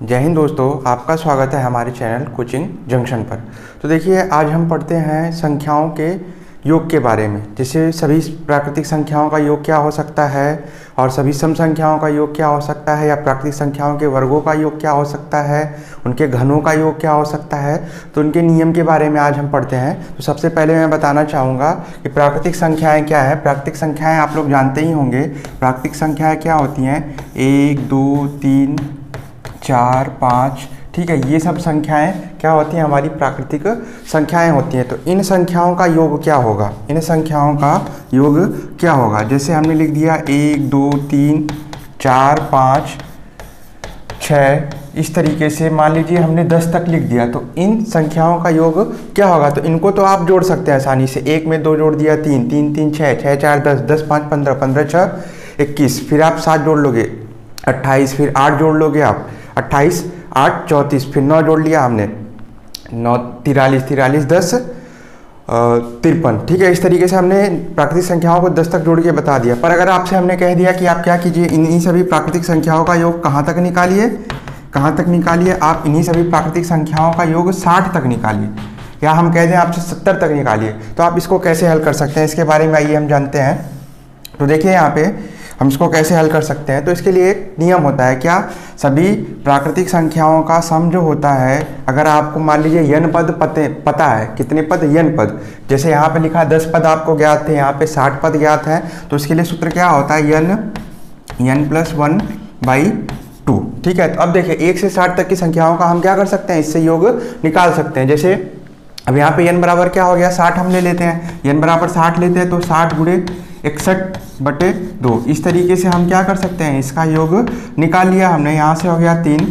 जय हिंद दोस्तों, आपका स्वागत है हमारे चैनल कोचिंग जंक्शन पर। तो देखिए, आज हम पढ़ते हैं संख्याओं के योग के बारे में। जैसे सभी प्राकृतिक संख्याओं का योग क्या हो सकता है और सभी सम संख्याओं का योग क्या हो सकता है, या प्राकृतिक संख्याओं के वर्गों का योग क्या हो सकता है, उनके घनों का योग क्या हो सकता है, तो उनके नियम के बारे में आज हम पढ़ते हैं। तो सबसे पहले मैं बताना चाहूँगा कि प्राकृतिक संख्याएँ क्या है। प्राकृतिक संख्याएँ आप लोग जानते ही होंगे। प्राकृतिक संख्याएँ क्या होती हैं? 1, 2, 3, 4, 5, ठीक है। ये सब संख्याएं क्या होती हैं? हमारी प्राकृतिक संख्याएं होती हैं। तो इन संख्याओं का योग क्या होगा? इन संख्याओं का योग क्या होगा? जैसे हमने लिख दिया 1, 2, 3, 4, 5, 6, इस तरीके से मान लीजिए हमने 10 तक लिख दिया। तो इन संख्याओं का योग क्या होगा? तो इनको तो आप जोड़ सकते हैं आसानी से। 1 में 2 जोड़ दिया 3, 3, 3, 6, 6, 4, 10, 10, 5, 15, 15, 6, 21, फिर आप 7 जोड़ लोगे 28, फिर 8 जोड़ लोगे आप 28, 8, 34, फिर 9 जोड़ लिया हमने 9, 43, 43, 10, 53, ठीक है। इस तरीके से हमने प्राकृतिक संख्याओं को 10 तक जोड़ के बता दिया। पर अगर आपसे हमने कह दिया कि आप क्या कीजिए, इन्हीं सभी प्राकृतिक संख्याओं का योग कहाँ तक निकालिए, कहाँ तक निकालिए? आप इन्हीं सभी प्राकृतिक संख्याओं का योग 60 तक निकालिए, या हम कह दें आपसे 70 तक निकालिए। तो आप इसको कैसे हल कर सकते हैं, इसके बारे में आइए हम जानते हैं। तो देखिए यहाँ पे हम इसको कैसे हल कर सकते हैं। तो इसके लिए एक नियम होता है। क्या? सभी प्राकृतिक संख्याओं का सम जो होता है, अगर आपको मान लीजिए n पद पता है, कितने पद? n पद। जैसे यहाँ पे लिखा 10 पद आपको ज्ञात थे, यहाँ पे 60 पद ज्ञात हैं। तो इसके लिए सूत्र क्या होता है? n + 1/2, ठीक है। तो अब देखिए 1 से 60 तक की संख्याओं का हम क्या कर सकते हैं? इससे योग निकाल सकते हैं। जैसे अब यहाँ पे n बराबर क्या हो गया? 60 हम ले लेते हैं। n बराबर 60 लेते हैं तो 60 × 61/2, इस तरीके से हम क्या कर सकते हैं? इसका योग निकाल लिया हमने। यहाँ से हो गया 3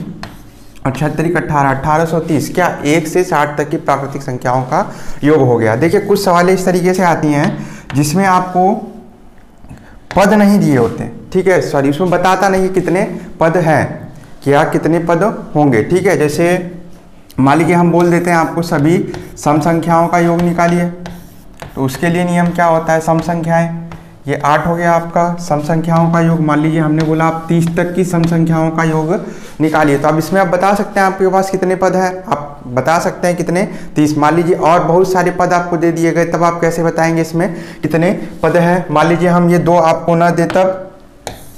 और 36, 18, 1830। क्या? 1 से 60 तक की प्राकृतिक संख्याओं का योग हो गया। देखिए कुछ सवालें इस तरीके से आती हैं जिसमें आपको पद नहीं दिए होते, ठीक है। सॉरी, उसमें बताता नहीं कितने पद हैं, क्या कितने पद होंगे, ठीक है। जैसे मान लीजिए हम बोल देते हैं आपको सभी सम संख्याओं का योग निकालिए। तो उसके लिए नियम क्या होता है? सम संख्याएं, ये 8 हो गया आपका सम संख्याओं का योग। मान लीजिए हमने बोला आप 30 तक की सम संख्याओं का योग निकालिए। तो अब इसमें आप बता सकते हैं आपके पास कितने पद हैं, आप बता सकते हैं कितने? 30। मान लीजिए और बहुत सारे पद आपको दे दिए गए, तब आप कैसे बताएंगे इसमें कितने पद हैं? मान लीजिए हम ये 2 आपको ना दे, तब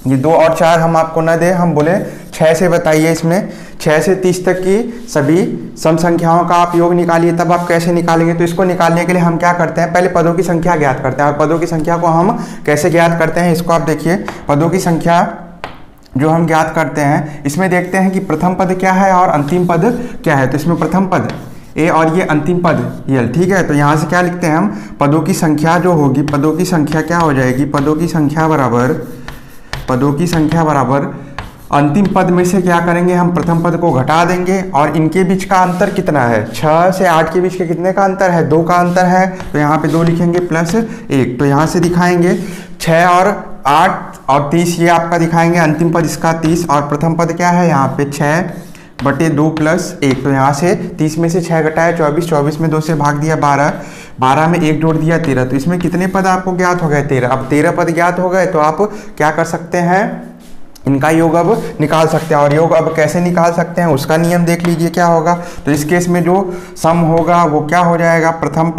ये 2 और 4 हम आपको ना दे, हम बोले 6 से बताइए। इसमें 6 से 30 तक की सभी सम संख्याओं का आप योग निकालिए। तब आप कैसे निकालेंगे? तो इसको निकालने के लिए हम क्या करते हैं? पहले पदों की संख्या ज्ञात करते हैं। और पदों की संख्या को हम कैसे ज्ञात करते हैं, इसको आप देखिए। पदों की संख्या जो हम ज्ञात करते हैं, इसमें देखते हैं कि प्रथम पद क्या है और अंतिम पद क्या है। तो इसमें प्रथम पद ए और ये अंतिम पद यल, ठीक है। तो यहाँ से क्या लिखते हैं हम? पदों की संख्या जो होगी, पदों की संख्या क्या हो जाएगी? पदों की संख्या बराबर अंतिम पद में से क्या करेंगे? हम प्रथम पद को घटा देंगे। और इनके बीच का अंतर कितना है? 6 से 8 के बीच के कितने का अंतर है? 2 का अंतर है। तो यहाँ पे 2 लिखेंगे +1। तो यहाँ से दिखाएंगे 6 और 8 और 30, ये आपका दिखाएंगे अंतिम पद इसका 30। और प्रथम पद क्या है? यहाँ पे 6/2 + 1। तो यहाँ से 30 में से 6 घटाया 24, 24 में 2 से भाग दिया 12, 12 में 1 जोड़ दिया 13। तो इसमें कितने पद आपको ज्ञात हो गए? 13। अब 13 पद ज्ञात हो गए तो आप क्या कर सकते हैं? इनका योग अब निकाल सकते हैं। और योग अब कैसे निकाल सकते हैं उसका नियम देख लीजिए क्या होगा। तो इस केस में जो सम होगा वो क्या हो जाएगा? प्रथम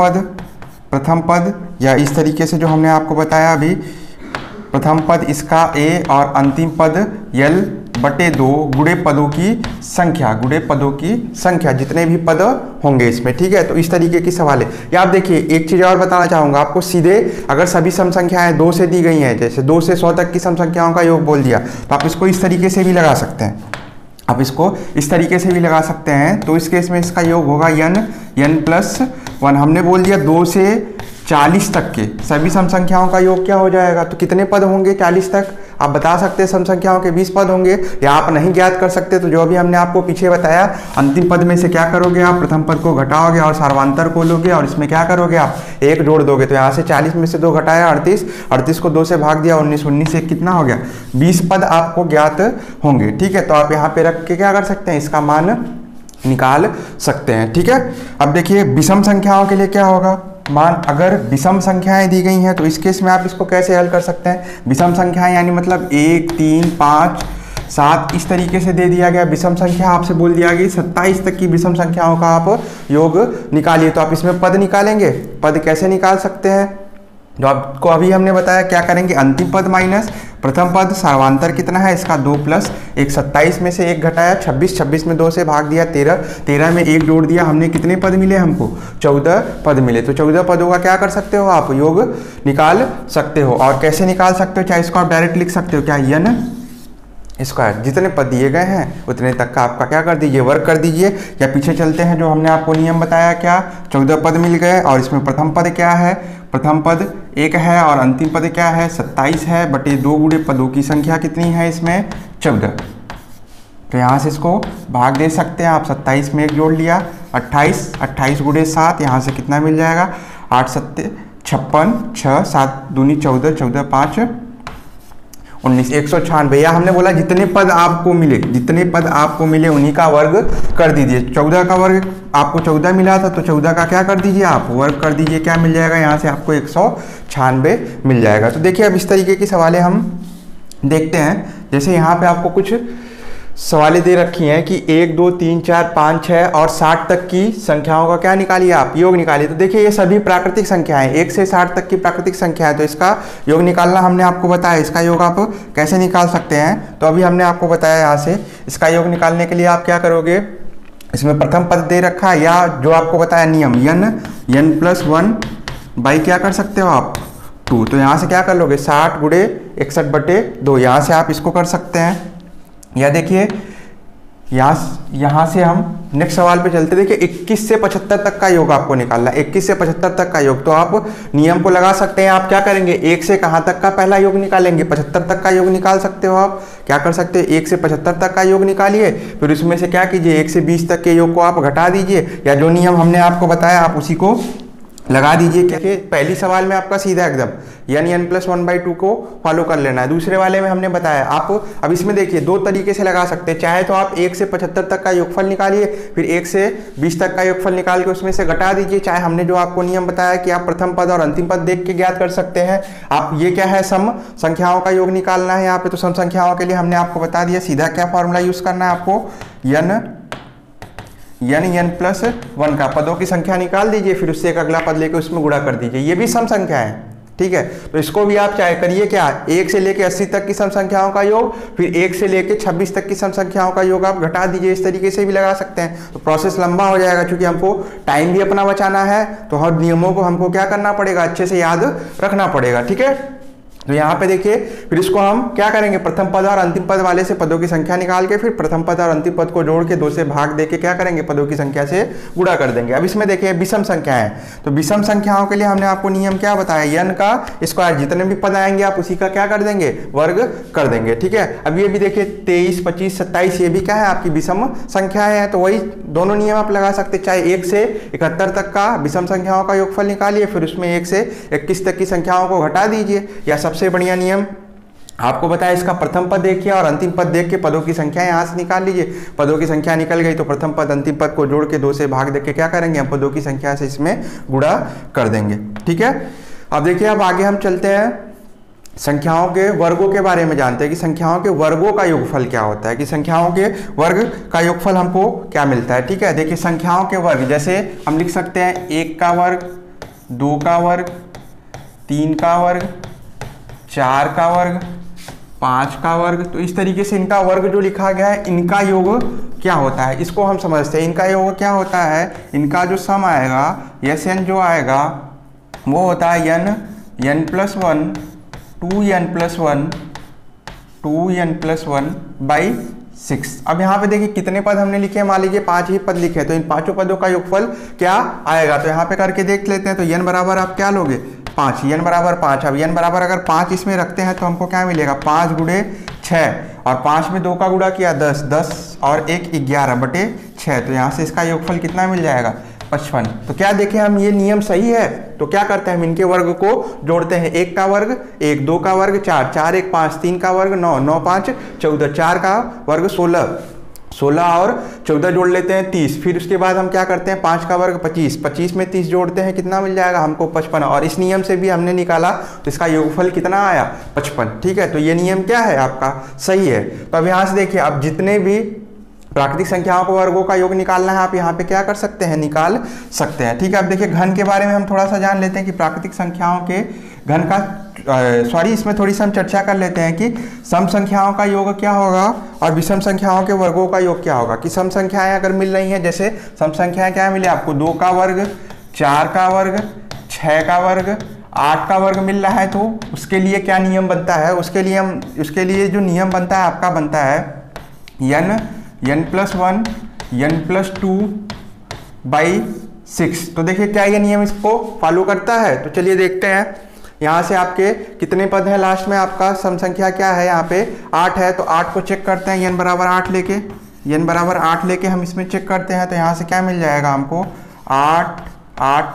पद या इस तरीके से जो हमने आपको बताया अभी, प्रथम पद इसका a और अंतिम पद l/2 गुणे पदों की संख्या, जितने भी पद होंगे इसमें, ठीक है। तो इस तरीके की सवाल है। या आप देखिए एक चीज़ और बताना चाहूँगा आपको। सीधे अगर सभी सम संख्याएं 2 से दी गई हैं, जैसे 2 से 100 तक की सम संख्याओं का योग बोल दिया, तो आप इसको इस तरीके से भी लगा सकते हैं। आप इसको इस तरीके से भी लगा सकते हैं। तो इस केस में इसका योग होगा n + 1। हमने बोल दिया 2 से 40 तक के सभी सम संख्याओं का योग क्या हो जाएगा? तो कितने पद होंगे 40 तक? आप बता सकते हैं सम संख्याओं के 20 पद होंगे। या आप नहीं ज्ञात कर सकते तो जो अभी हमने आपको पीछे बताया, अंतिम पद में से क्या करोगे आप? प्रथम पद को घटाओगे और सार्वंतर को लोगे और इसमें क्या करोगे आप? 1 जोड़ दोगे। तो यहाँ से 40 में से 2 घटाया 38, 38 को 2 से भाग दिया 19, 19 से कितना हो गया? 20 पद आपको ज्ञात होंगे, ठीक है। तो आप यहाँ पे रख के क्या कर सकते हैं? इसका मान निकाल सकते हैं, ठीक है। अब देखिए विषम संख्याओं के लिए क्या होगा? मान अगर विषम संख्याएं दी गई हैं तो इस केस में आप इसको कैसे हल कर सकते हैं? विषम संख्याएं यानी मतलब 1, 3, 5, 7 इस तरीके से दे दिया गया। विषम संख्या आपसे बोल दिया गया 27 तक की विषम संख्याओं का आप योग निकालिए। तो आप इसमें पद निकालेंगे। पद कैसे निकाल सकते हैं, जो आपको अभी हमने बताया, क्या करेंगे, अंतिम पद माइनस प्रथम पद, सर्वांतर कितना है इसका 2 प्लस एक, 27 में से 1 घटाया 26, 26 में 2 से भाग दिया 13, 13 में 1 जोड़ दिया, हमने कितने पद मिले, हमको 14 पद मिले। तो 14 पदों का क्या कर सकते हो आप, योग निकाल सकते हो। और कैसे निकाल सकते हो, चाहे इसको आप डायरेक्ट लिख सकते हो, क्या n स्क्वायर, जितने पद दिए गए हैं उतने तक का आपका क्या कर दीजिए, वर्ग कर दीजिए। या पीछे चलते हैं, जो हमने आपको नियम बताया, क्या 14 पद मिल गए और इसमें प्रथम पद क्या है, प्रथम पद 1 है और अंतिम पद क्या है 27 है, बटे 2 गुणे पदों की संख्या कितनी है इसमें 14। तो यहाँ से इसको भाग दे सकते हैं आप, 27 में 1 जोड़ लिया 28, 28 गुणे 7, यहाँ से कितना मिल जाएगा 8 7 56, 6 7 दूनी 14, 14 5 19, 196। भैया हमने बोला जितने पद आपको मिले, जितने पद आपको मिले उन्हीं का वर्ग कर दीजिए। 14 का वर्ग आपको 14 मिला था, तो 14 का क्या कर दीजिए आप, वर्ग कर दीजिए। क्या मिल जाएगा यहाँ से आपको 196 मिल जाएगा। तो देखिए अब इस तरीके की सवालें हम देखते हैं। जैसे यहाँ पे आपको कुछ सवालें दे रखी हैं कि 1 2 3 4 5 6 और 60 तक की संख्याओं का क्या निकालिए आप, योग निकालिए। तो देखिए ये सभी प्राकृतिक संख्याएं, 1 से 60 तक की प्राकृतिक संख्या है, तो इसका योग निकालना हमने आपको बताया। इसका योग आप कैसे निकाल सकते हैं, तो अभी हमने आपको बताया। यहाँ से इसका योग निकालने के लिए आप क्या करोगे, इसमें प्रथम पद दे रखा है, या जो आपको बताया नियम n+1 बाई क्या कर सकते हो आप 2। तो यहाँ से क्या कर लोगे 60 गुणे 61/2, यहाँ से आप इसको कर सकते हैं। या देखिए यहाँ से हम नेक्स्ट सवाल पे चलते। देखिए 21 से 75 तक का योग आपको निकालना है, 21 से 75 तक का योग। तो आप नियम को लगा सकते हैं। आप क्या करेंगे, 1 से कहाँ तक का पहला योग निकालेंगे, 75 तक का योग निकाल सकते हो। आप क्या कर सकते हैं, 1 से 75 तक का योग निकालिए, फिर उसमें से क्या कीजिए 1 से 20 तक के योग को आप घटा दीजिए, या जो नियम हमने आपको बताया आप उसी को लगा दीजिए। क्या पहली सवाल में आपका सीधा एकदम n+1/2 को फॉलो कर लेना है। दूसरे वाले में हमने बताया आप, अब इसमें देखिए 2 तरीके से लगा सकते हैं। चाहे तो आप 1 से 75 तक का योगफल निकालिए, फिर 1 से 20 तक का योगफल निकाल के उसमें से घटा दीजिए। चाहे हमने जो आपको नियम बताया कि आप प्रथम पद और अंतिम पद देख के ज्ञात कर सकते हैं। आप ये क्या है, सम संख्याओं का योग निकालना है यहाँ पे। तो सम संख्याओं के लिए हमने आपको बता दिया, सीधा क्या फॉर्मूला यूज करना है आपको, n+1 का पदों की संख्या निकाल दीजिए, फिर उससे एक अगला पद लेके उसमें गुणा कर दीजिए। ये भी सम संख्या है, ठीक है। तो इसको भी आप चाहे करिए क्या, 1 से लेके 80 तक की सम संख्याओं का योग, फिर 1 से लेके 26 तक की सम संख्याओं का योग आप घटा दीजिए। इस तरीके से भी लगा सकते हैं। तो प्रोसेस लंबा हो जाएगा, क्योंकि हमको टाइम भी अपना बचाना है, तो हर नियमों को हमको क्या करना पड़ेगा, अच्छे से याद रखना पड़ेगा, ठीक है। तो यहाँ पे देखिए फिर इसको हम क्या करेंगे, प्रथम पद और अंतिम पद वाले से पदों की संख्या निकाल के फिर प्रथम पद और अंतिम पद को जोड़ के 2 से भाग देके क्या करेंगे, पदों की संख्या से गुणा कर देंगे। अब इसमें देखिए विषम संख्या है, तो विषम संख्याओं के लिए हमने आपको नियम क्या बताया, n का स्क्वायर, जितने भी पद आएंगे आप उसी का क्या कर देंगे, वर्ग कर देंगे, ठीक है। अब ये भी देखिए 23 25 27 ये भी क्या है आपकी विषम संख्याएं हैं। तो वही दोनों नियम आप लगा सकते, चाहे 1 से 71 तक का विषम संख्याओं का योगफल निकालिए, फिर उसमें 1 से 21 तक की संख्याओं को घटा दीजिए। या सबसे बढ़िया नियम आपको बताया, इसका प्रथम पद देखिए और अंतिम पद देख के पदों की संख्या यहाँ से निकाल लीजिए। पदों की संख्या निकल गई तो प्रथम पद अंतिम पद को जोड़ के 2 से भाग देके क्या करेंगे, हम पदों की संख्या से इसमें गुणा कर देंगे, ठीक है। अब देखिए अब आगे हम चलते हैं, संख्याओं के वर्गों के बारे में जानते हैं कि संख्याओं के वर्गों का योगफल क्या होता है, कि संख्याओं के वर्ग का योगफल हमको क्या मिलता है, ठीक है। देखिए संख्याओं के वर्ग जैसे हम लिख सकते हैं 1 का वर्ग, 2 का वर्ग, 3 का वर्ग, 4 का वर्ग, 5 का वर्ग। तो इस तरीके से इनका वर्ग जो लिखा गया है, इनका योग क्या होता है इसको हम समझते हैं। इनका योग क्या होता है, इनका जो सम आएगा, Sn जो आएगा वो होता है n+1 2n+1/6। अब यहाँ पे देखिए कितने पद हमने लिखे हैं, मान लीजिए 5 ही पद लिखे हैं, तो इन 5 पदों का योगफल क्या आएगा। तो यहाँ पे करके देख लेते हैं। तो n बराबर आप क्या लोगे 5, n बराबर 5। अब n बराबर अगर 5 इसमें रखते हैं तो हमको क्या मिलेगा, 5 गुणे 6, और 5 में 2 का गुणा किया 10, 10 और 1 11/6। तो यहाँ से इसका योगफल कितना मिल जाएगा 55। तो क्या देखें हम, ये नियम सही है। तो क्या करते हैं हम, इनके वर्ग को जोड़ते हैं। 1 का वर्ग 1, 2 का वर्ग 4, 4 1 5, 3 का वर्ग 9, 9 5 14, 4 का वर्ग 16, 16 और 14 जोड़ लेते हैं 30, फिर उसके बाद हम क्या करते हैं 5 का वर्ग 25, 25 में 30 जोड़ते हैं कितना मिल जाएगा हमको 55, और इस नियम से भी हमने निकाला तो इसका योगफल कितना आया 55। ठीक है, तो ये नियम क्या है आपका सही है। तो अब यहाँ से देखिए, अब जितने भी प्राकृतिक संख्याओं को वर्गों का योग निकालना है आप यहाँ पे क्या कर सकते हैं, निकाल सकते हैं। ठीक है, अब देखिए घन के बारे में हम थोड़ा सा जान लेते हैं कि प्राकृतिक संख्याओं के घन का इसमें थोड़ी सी हम चर्चा कर लेते हैं कि सम संख्याओं का योग क्या होगा और विषम संख्याओं के वर्गों का योग क्या होगा। कि सम संख्याएं अगर मिल रही हैं, जैसे सम संख्याएं क्या मिले आपको 2 का वर्ग, 4 का वर्ग, 6 का वर्ग, 8 का वर्ग मिल रहा है, तो उसके लिए क्या नियम बनता है, उसके लिए जो नियम बनता है आपका बनता है n+1 n+2/6। तो देखिए क्या ये नियम इसको फॉलो करता है, तो चलिए देखते हैं। यहाँ से आपके कितने पद हैं, लास्ट में आपका सम संख्या क्या है, यहाँ पे 8 है, तो 8 को चेक करते हैं n बराबर 8 लेके हम इसमें चेक करते हैं। तो यहाँ से क्या मिल जाएगा हमको 8 8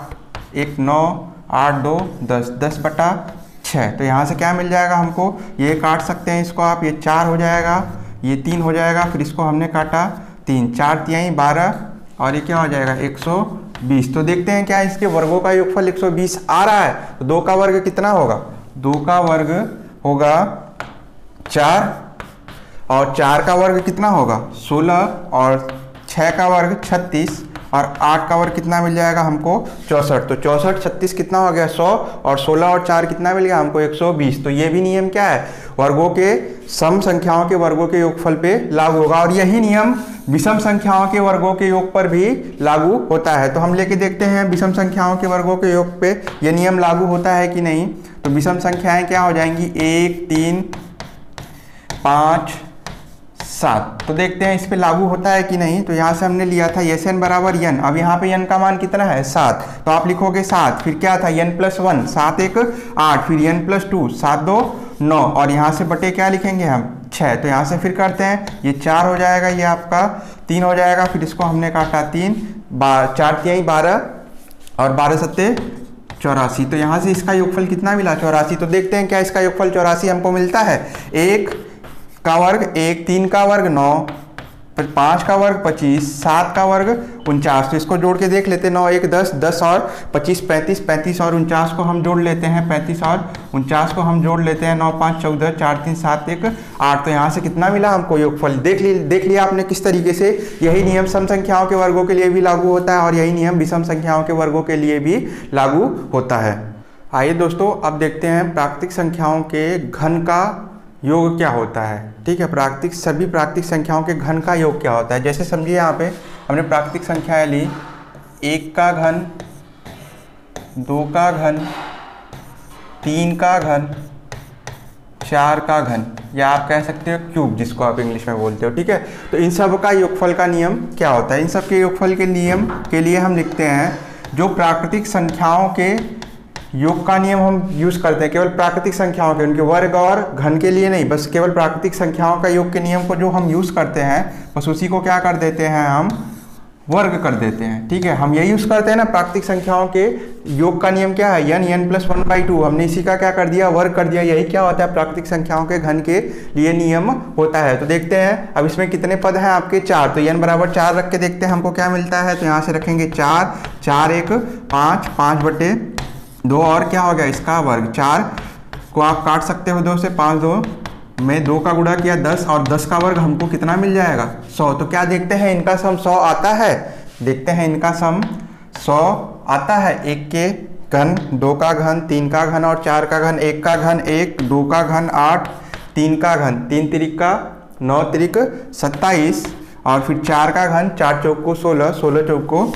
1 9 8 2 10 10/6। तो यहाँ से क्या मिल जाएगा हमको, ये काट सकते हैं इसको आप, ये 4 हो जाएगा, ये 3 हो जाएगा, फिर इसको हमने काटा 3, 4 3 12 और ये क्या हो जाएगा 120। तो देखते हैं क्या इसके वर्गों का योगफल 120 आ रहा है। तो 2 का वर्ग कितना होगा, 2 का वर्ग होगा 4 और 4 का वर्ग कितना होगा 16 और 6 का वर्ग 36 और 8 का वर्ग कितना मिल जाएगा हमको 64। तो 64 36 कितना हो गया 100 और 16 और 4 कितना मिल गया हमको 120। तो ये भी नियम क्या है, वर्गों के सम संख्याओं के वर्गों के योगफल पे लागू होगा, और यही नियम विषम संख्याओं के वर्गों के योग पर भी लागू होता है। तो हम लेके देखते हैं विषम संख्याओं के वर्गों के योग पे ये नियम लागू होता है कि नहीं। तो विषम संख्याएं क्या हो जाएंगी 1 3 5 7। तो देखते हैं इस पे लागू होता है कि नहीं। तो यहाँ से हमने लिया था Sn बराबर n, अब यहाँ पे n का मान कितना है 7, तो आप लिखोगे 7, फिर क्या था n+1 7 1 8, फिर n+2 7 2 9 और यहाँ से बटे क्या लिखेंगे हम 6। तो यहाँ से फिर करते हैं, ये 4 हो जाएगा, ये आपका 3 हो जाएगा, फिर इसको हमने काटा 3 4 3 12 और 12 7 84। तो यहाँ से इसका योगफल कितना मिला 84। तो देखते हैं क्या इसका योगफल 84 हमको मिलता है। 1 का वर्ग 1, 3 का वर्ग 9, 5 का वर्ग 25, 7 का वर्ग 49। तो इसको जोड़ के देख लेते हैं, 9 1 10 10 और 25 35, 35 और 49 को हम जोड़ लेते हैं, 35 और 49 को हम जोड़ लेते हैं, 9 5 14 4 3 7 1 8। तो यहाँ से कितना मिला हमको योगफल, देख लिया आपने किस तरीके से यही नियम सम संख्याओं के वर्गों के लिए भी लागू होता है और यही नियम विषम संख्याओं के वर्गों के लिए भी लागू होता है। आइए दोस्तों अब देखते हैं प्राकृतिक संख्याओं के घन का योग क्या होता है। ठीक है, सभी प्राकृतिक संख्याओं के घन का योग क्या होता है। जैसे समझिए यहाँ पे हमने प्राकृतिक संख्याएं ली, 1 का घन, 2 का घन, 3 का घन, 4 का घन, या आप कह सकते हो क्यूब जिसको आप इंग्लिश में बोलते हो। ठीक है, तो इन सब का योगफल का नियम क्या होता है। इन सब के योगफल के नियम के लिए हम लिखते हैं, जो प्राकृतिक संख्याओं के योग का नियम हम यूज करते हैं केवल प्राकृतिक संख्याओं के, उनके वर्ग और घन के लिए नहीं, बस केवल प्राकृतिक संख्याओं का योग के नियम को जो हम यूज करते हैं बस उसी को क्या कर देते हैं, हम वर्ग कर देते हैं। ठीक है, हम यही यूज करते हैं ना, प्राकृतिक संख्याओं के योग का नियम क्या है n+1/2, हमने इसी का क्या कर दिया, वर्ग कर दिया। यही क्या होता है प्राकृतिक संख्याओं के घन के लिए नियम होता है। तो देखते हैं अब इसमें कितने पद हैं आपके 4, तो n बराबर 4 रख के देखते हैं हमको क्या मिलता है। तो यहाँ से रखेंगे 4 4 1 5 5/2 और क्या हो गया इसका वर्ग, 4 को आप काट सकते हो 2 से, 5 2 में 2 का गुणा किया 10 और 10 का वर्ग हमको कितना मिल जाएगा 100। तो क्या देखते हैं इनका सम 100 आता है, देखते हैं इनका सम 100 आता है। 1 के घन, 2 का घन, 3 का घन और 4 का घन, 1 का घन 1, 2 का घन 8, 3 का घन 3 तिरिक का 9 तिरिक 27 और फिर 4 का घन, 4 चौक को 16, 16 चौक को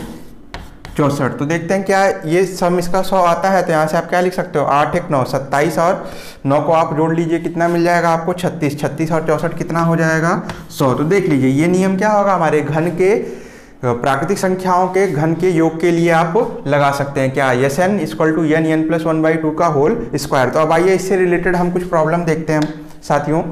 64। तो देखते हैं क्या ये सम इसका 100 आता है। तो यहाँ से आप क्या लिख सकते हो, 8 1 9 27 और 9 को आप जोड़ लीजिए, कितना मिल जाएगा आपको 36, 36 और 64 कितना हो जाएगा 100। तो देख लीजिए ये नियम क्या होगा, हमारे घन के प्राकृतिक संख्याओं के घन के योग के लिए आप लगा सकते हैं क्या, Sn = n+1/2 का होल स्क्वायर। तो अब आइए इससे रिलेटेड हम कुछ प्रॉब्लम देखते हैं साथियों।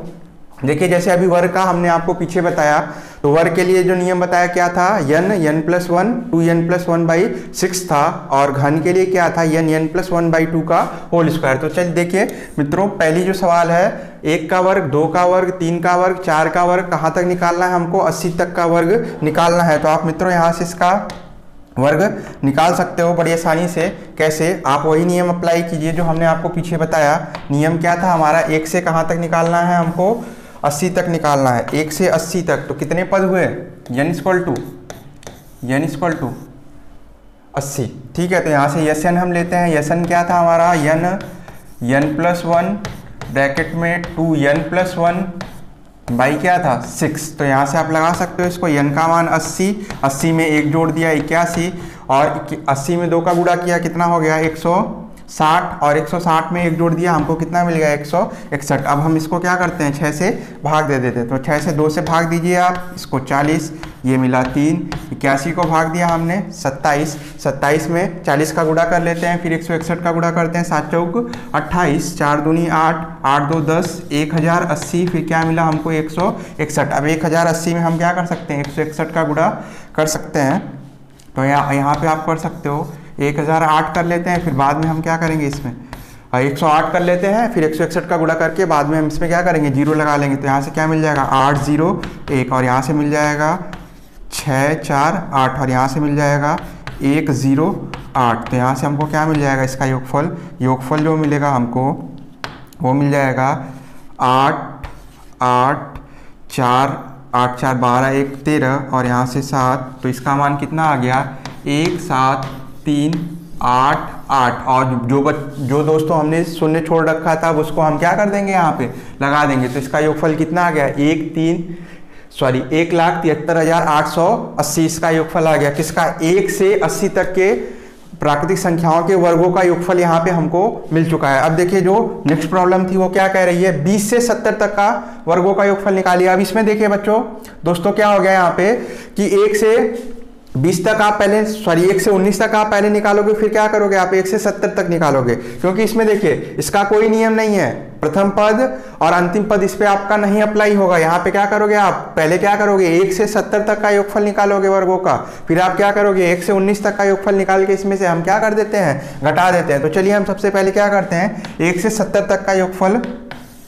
देखिए जैसे अभी वर्ग का हमने आपको पीछे बताया, तो वर्ग के लिए जो नियम बताया क्या था, n+1 2n+1/6 था, और घन के लिए क्या था, n+1/2 का होल स्क्वायर। तो चलिए देखिए मित्रों, पहली जो सवाल है, 1 का वर्ग, 2 का वर्ग, 3 का वर्ग, 4 का वर्ग, कहाँ तक निकालना है हमको, 80 तक का वर्ग निकालना है। तो आप मित्रों यहाँ से इसका वर्ग निकाल सकते हो बड़ी आसानी से। कैसे, आप वही नियम अप्लाई कीजिए जो हमने आपको पीछे बताया। नियम क्या था हमारा, 1 से कहाँ तक निकालना है हमको, 80 तक निकालना है, 1 से 80 तक। तो कितने पद हुए, n = 80, ठीक है। तो यहाँ से Sn हम लेते हैं, Sn क्या था हमारा, n+1 ब्रैकेट में 2n+1 बाई क्या था 6। तो यहाँ से आप लगा सकते हो इसको, n का मान 80, 80 में 1 जोड़ दिया 81, और 80 में 2 का गुणा किया कितना हो गया 160, और 160 में 1 जोड़ दिया हमको कितना मिल गया 161। अब हम इसको क्या करते हैं, 6 से भाग दे देते हैं। तो 6 से 2 से भाग दीजिए आप, इसको 40, ये मिला 3, 81 को भाग दिया हमने 27, 27 में 40 का गुणा कर लेते हैं, फिर 161 का गुणा करते हैं, 7 चौक 28, 4 दूनी 8, 8 दो 10, 1080, फिर क्या मिला हमको 161। अब 1080 में हम क्या कर सकते हैं, 161 का गुणा कर सकते हैं। तो यहाँ पे आप कर सकते हो 1008 कर लेते हैं, फिर बाद में हम क्या करेंगे इसमें 108 कर लेते हैं, फिर 161 का गुणा करके बाद में हम इसमें क्या करेंगे, 0 लगा लेंगे। तो यहाँ से क्या मिल जाएगा 801, और यहाँ से मिल जाएगा 6 4 8, और यहाँ से मिल जाएगा 108। तो यहाँ से हमको क्या मिल जाएगा, इसका योगफल जो मिलेगा हमको वो मिल जाएगा 8 8 4 8 4 12 1 13, और यहाँ से 7। तो इसका मान कितना आ गया 1 7 3 8 8। और जो दोस्तों हमने शून्य छोड़ रखा था उसको हम क्या कर देंगे, यहाँ पे लगा देंगे। तो इसका योगफल कितना आ गया 1,73,880 इसका योगफल आ गया। किसका, 1 से 80 तक के प्राकृतिक संख्याओं के वर्गों का योगफल यहाँ पे हमको मिल चुका है। अब देखिए जो नेक्स्ट प्रॉब्लम थी वो क्या कह रही है, 20 से 70 तक का वर्गों का योगफल निकालिए। अब इसमें देखिए बच्चों दोस्तों क्या हो गया यहाँ पे कि 1 से 20 तक आप पहले 1 से 19 तक आप पहले निकालोगे, फिर क्या करोगे आप 1 से 70 तक निकालोगे, क्योंकि इसमें देखिए इसका कोई नियम नहीं है, प्रथम पद और अंतिम पद इस पे आपका नहीं अप्लाई होगा। यहाँ पे क्या करोगे आप, पहले क्या करोगे 1 से 70 तक का योगफल निकालोगे वर्गों का, फिर आप क्या करोगे 1 से 19 तक का योगफल निकाल के इसमें से हम क्या कर देते हैं, घटा देते हैं। तो चलिए हम सबसे पहले क्या करते हैं, 1 से 70 तक का योगफल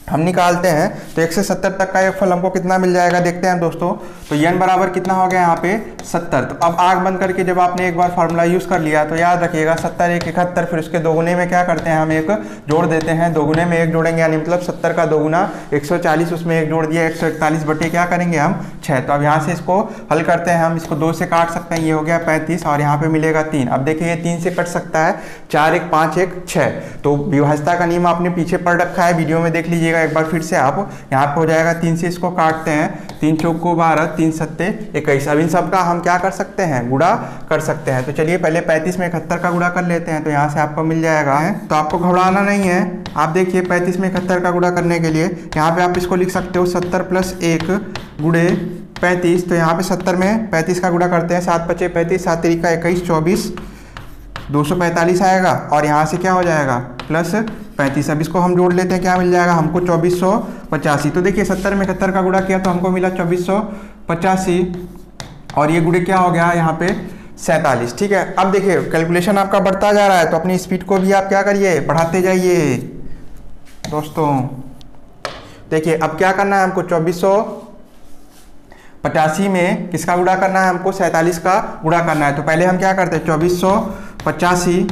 हम निकालते हैं। तो 1 से 70 तक का योगफल हमको कितना मिल जाएगा देखते हैं दोस्तों। तो n बराबर कितना हो गया यहाँ पे 70। तो अब आग बंद करके जब आपने एक बार फार्मूला यूज़ कर लिया तो याद रखिएगा 70 1 71, फिर उसके दोगुने में क्या करते हैं हम 1 जोड़ देते हैं, दोगुने में 1 जोड़ेंगे यानी मतलब 70 का दोगुना 140, उसमें 1 जोड़ दिया 141 बटे क्या करेंगे हम 6। तो अब यहाँ से इसको हल करते हैं, हम इसको 2 से काट सकते हैं, ये हो गया 35 और यहाँ पे मिलेगा 3। अब देखिए ये 3 से कट सकता है, 4 1 5 1 6। तो विभाज्यता का नियम आपने पीछे पढ़ रखा है, वीडियो में देख लीजिएगा एक बार फिर से आप। यहाँ पे हो जाएगा 3 से इसको काटते हैं, 3 चौक को 12, 3 सत्ते 21। अब इन सब का हम क्या कर सकते हैं, गुणा कर सकते हैं। तो चलिए पहले 35 में 71 का गुणा कर लेते हैं। तो यहाँ से आपको मिल जाएगा है, तो आपको घबराना नहीं है। आप देखिए 35 में 71 का गुणा करने के लिए यहाँ पे आप इसको लिख सकते हो 70 + 1 गुणे 35। तो यहाँ पे 70 में 35 का गुणा करते हैं, 7 × 5 = 35, 7 × 3 = 21, 24 245 आएगा, और यहाँ से क्या हो जाएगा +35। अब इसको हम जोड़ लेते हैं, क्या मिल जाएगा हमको 2485। तो देखिए 70 में 71 का गुणा किया तो हमको मिला 2485, और ये गुणे क्या हो गया यहाँ पे 47। ठीक है, अब देखिए कैलकुलेशन आपका बढ़ता जा रहा है, तो अपनी स्पीड को भी आप क्या करिए, बढ़ाते जाइए दोस्तों। देखिए अब क्या करना है हमको, 2485 में किसका गुणा करना है हमको, 47 का गुणा करना है। तो पहले हम क्या करते हैं, 2485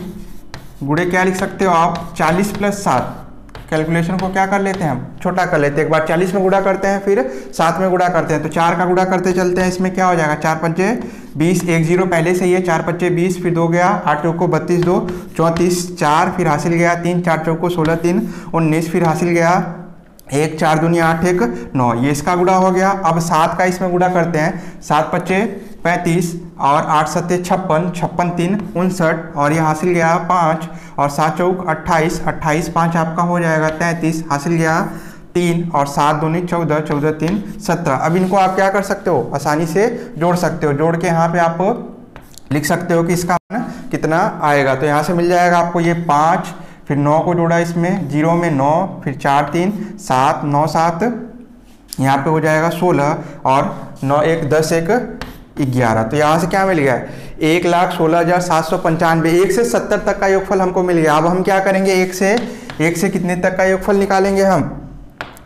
गुणे क्या लिख सकते हो आप, 40 + 7। कैलकुलेशन को क्या कर लेते हैं हम, छोटा कर लेते हैं। एक बार 40 में गुणा करते हैं, फिर 7 में गुणा करते हैं। तो 4 का गुणा करते चलते हैं, इसमें क्या हो जाएगा 4 × 5 = 20, 1 0 पहले से ही है, 4 × 5 = 20, फिर 2 गया, 8 चौक को 32, 2 34, 4 फिर हासिल गया 3, 4 चौक को 16, 3 19, फिर हासिल गया 1, 4 दूनी 8 1 9, ये इसका गुणा हो गया। अब 7 का इसमें गुणा करते हैं, 7 × 5 = 35 और 8 × 7 = 56, 56 3 59, और ये हासिल गया 5, और 7 चौक 28, 28 5 आपका हो जाएगा 33, हासिल गया 3, और 7 दूनी 14, 14 3 17। अब इनको आप क्या कर सकते हो, आसानी से जोड़ सकते हो। जोड़ के यहाँ पे आप लिख सकते हो कि इसका कितना आएगा। तो यहाँ से मिल जाएगा आपको ये 5, फिर 9 को जोड़ा इसमें, 0 में 9, फिर 4 3 7 9 7 यहाँ पे हो जाएगा 16 और 9 1 10 1 11। तो यहाँ से क्या मिल गया, 1,16,795, 1 से 70 तक का योगफल हमको मिल गया। अब हम क्या करेंगे, 1 से कितने तक का योगफल निकालेंगे हम,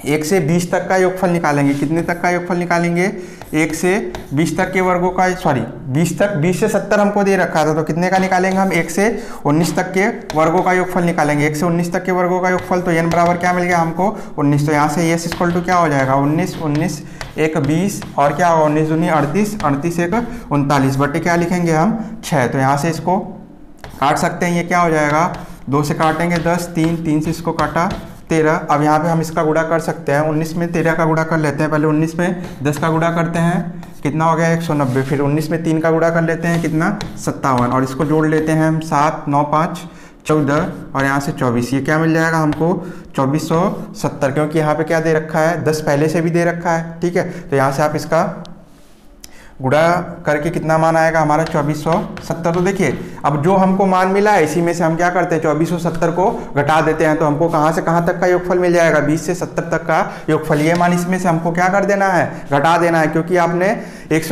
1 से 20 तक का योगफल निकालेंगे। कितने तक का योगफल निकालेंगे, 1 से 20 तक के वर्गों का, सॉरी 20 तक, 20 से 70 हमको दे रखा था, तो कितने का निकालेंगे हम, 1 से 19 तक के वर्गों का योगफल निकालेंगे। 1 से 19 तक के वर्गों का योगफल, तो n बराबर क्या मिल गया हमको, 19। तो यहाँ से s इक्वल टू क्या हो जाएगा, 19 19 1 20 और क्या होगा, 19 दूनी 38 38 1 39 बटे क्या लिखेंगे हम 6। तो यहाँ से इसको काट सकते हैं, ये क्या हो जाएगा, 2 से काटेंगे 10, 3 से इसको काटा 13। अब यहाँ पे हम इसका गुणा कर सकते हैं, 19 में 13 का गुणा कर लेते हैं। पहले 19 में 10 का गुणा करते हैं, कितना हो गया 190। फिर 19 में 3 का गुणा कर लेते हैं, कितना 57। और इसको जोड़ लेते हैं हम, 7 9 5 14 और यहाँ से 24। ये क्या मिल जाएगा हमको 2470, क्योंकि यहाँ पे क्या दे रखा है, 10 पहले से भी दे रखा है। ठीक है, तो यहाँ से आप इसका गुणा करके कितना मान आएगा हमारा 2470। तो देखिए अब जो हमको मान मिला है इसी में से हम क्या करते हैं, 2470 को घटा देते हैं। तो हमको कहाँ से कहाँ तक का योगफल मिल जाएगा, 20 से 70 तक का योगफल। ये मान इसमें से हमको क्या कर देना है, घटा देना है, क्योंकि आपने 1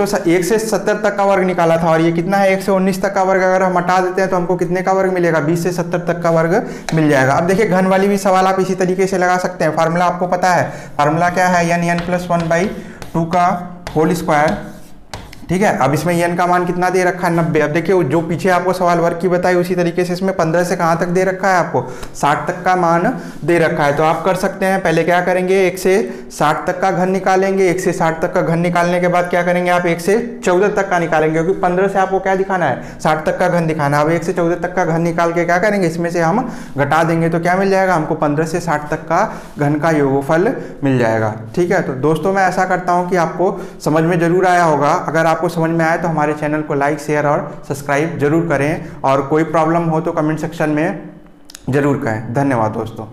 से 70 तक का वर्ग निकाला था और ये कितना है 1 से 19 तक का वर्ग। अगर हम हटा देते हैं तो हमको कितने का वर्ग मिलेगा, 20 से 70 तक का वर्ग मिल जाएगा। अब देखिए घन वाली भी सवाल आप इसी तरीके से लगा सकते हैं। फार्मूला आपको पता है, फार्मूला क्या है, n+1/2 का होल स्क्वायर। ठीक है, अब इसमें n का मान कितना दे रखा है 90। अब देखिए जो पीछे आपको सवाल वर्ग की बताई उसी तरीके से इसमें 15 से कहाँ तक दे रखा है, आपको 60 तक का मान दे रखा है। तो आप कर सकते हैं, पहले क्या करेंगे 1 से 60 तक का घन निकालेंगे। 1 से 60 तक का घन निकालने के बाद क्या करेंगे आप 1 से 14 तक का निकालेंगे, क्योंकि 15 से आपको क्या दिखाना है, 60 तक का घन दिखाना है। अब 1 से 14 तक का घन निकाल के क्या करेंगे, इसमें से हम घटा देंगे, तो क्या मिल जाएगा हमको 15 से 60 तक का घन का योगफल मिल जाएगा। ठीक है, तो दोस्तों मैं ऐसा करता हूँ कि आपको समझ में जरूर आया होगा। अगर आपको समझ में आए तो हमारे चैनल को लाइक शेयर और सब्सक्राइब जरूर करें, और कोई प्रॉब्लम हो तो कमेंट सेक्शन में जरूर कहें। धन्यवाद दोस्तों।